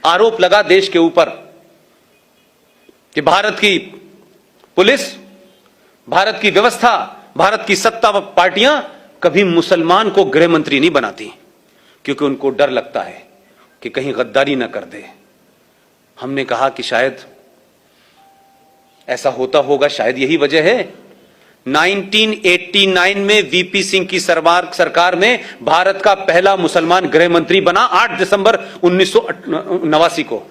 आरोप लगा देश के ऊपर कि भारत की पुलिस, भारत की व्यवस्था, भारत की सत्ता व पार्टियां कभी मुसलमान को गृह मंत्री नहीं बनाती, क्योंकि उनको डर लगता है कि कहीं गद्दारी ना कर दे। हमने कहा कि शायद ऐसा होता होगा, शायद यही वजह है 1989 में वीपी सिंह की सरकार में भारत का पहला मुसलमान गृह मंत्री बना 8 दिसंबर 1989 को,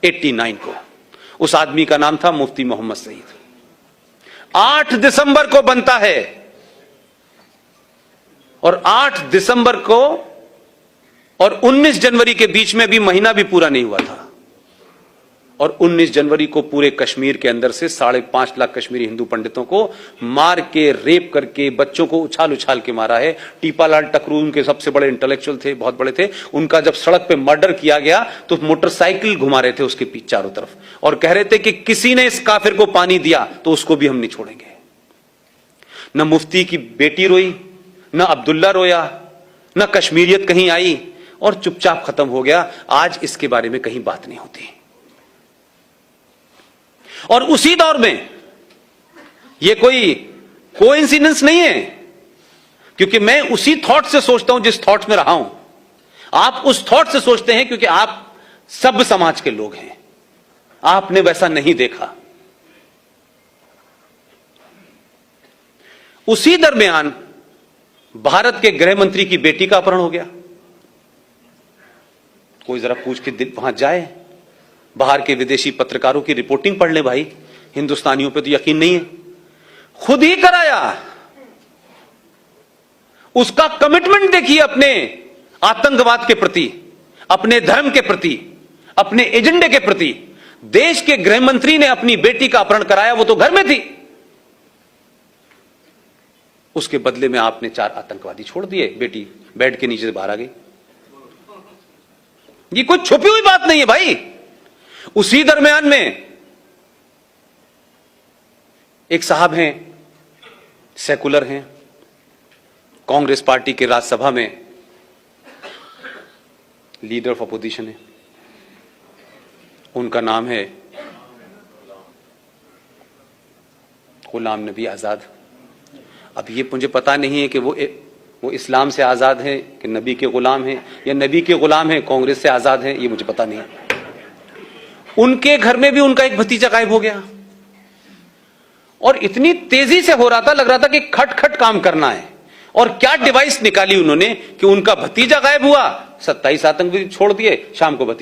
89 को। उस आदमी का नाम था मुफ्ती मोहम्मद सईद। 8 दिसंबर को बनता है और 8 दिसंबर को और 19 जनवरी के बीच में भी महीना भी पूरा नहीं हुआ था, और 19 जनवरी को पूरे कश्मीर के अंदर से 5.5 लाख कश्मीरी हिंदू पंडितों को मार के, रेप करके, बच्चों को उछाल उछाल के मारा है। टीपालाल टकरू उनके सबसे बड़े इंटेलेक्चुअल थे, बहुत बड़े थे। उनका जब सड़क पे मर्डर किया गया तो मोटरसाइकिल घुमा रहे थे उसके पीछे चारों तरफ, और कह रहे थे कि किसी ने इस काफिर को पानी दिया तो उसको भी हम नहीं छोड़ेंगे। न मुफ्ती की बेटी रोई, न अब्दुल्ला रोया, न कश्मीरियत कहीं आई, और चुपचाप खत्म हो गया। आज इसके बारे में कहीं बात नहीं होती। और उसी दौर में यह कोई कोइंसिडेंस नहीं है, क्योंकि मैं उसी थॉट से सोचता हूं जिस थॉट में रहा हूं। आप उस थॉट से सोचते हैं क्योंकि आप सब समाज के लोग हैं, आपने वैसा नहीं देखा। उसी दरमियान भारत के गृह मंत्री की बेटी का अपहरण हो गया। कोई जरा पूछ के वहां जाए, बाहर के विदेशी पत्रकारों की रिपोर्टिंग पढ़ ले भाई, हिंदुस्तानियों पे तो यकीन नहीं है। खुद ही कराया। उसका कमिटमेंट देखिए अपने आतंकवाद के प्रति, अपने धर्म के प्रति, अपने एजेंडे के प्रति। देश के गृह मंत्री ने अपनी बेटी का अपहरण कराया, वो तो घर में थी। उसके बदले में आपने 4 आतंकवादी छोड़ दिए, बेटी बेड के नीचे से बाहर आ गई। ये कोई छुपी हुई बात नहीं है भाई। उसी दरमियान में एक साहब हैं, सेकुलर हैं, कांग्रेस पार्टी के राज्यसभा में लीडर ऑफ अपोजिशन है। उनका नाम है गुलाम नबी आजाद। अब ये मुझे पता नहीं है कि वो इस्लाम से आजाद हैं कि नबी के गुलाम हैं, या नबी के गुलाम हैं कांग्रेस से आजाद हैं, ये मुझे पता नहीं है। उनके घर में भी उनका एक भतीजा गायब हो गया, और इतनी तेजी से हो रहा था, लग रहा था कि खट खट काम करना है। और क्या डिवाइस निकाली उन्होंने कि उनका भतीजा गायब हुआ, 27 आतंकवादी छोड़ दिए, शाम को भतीजा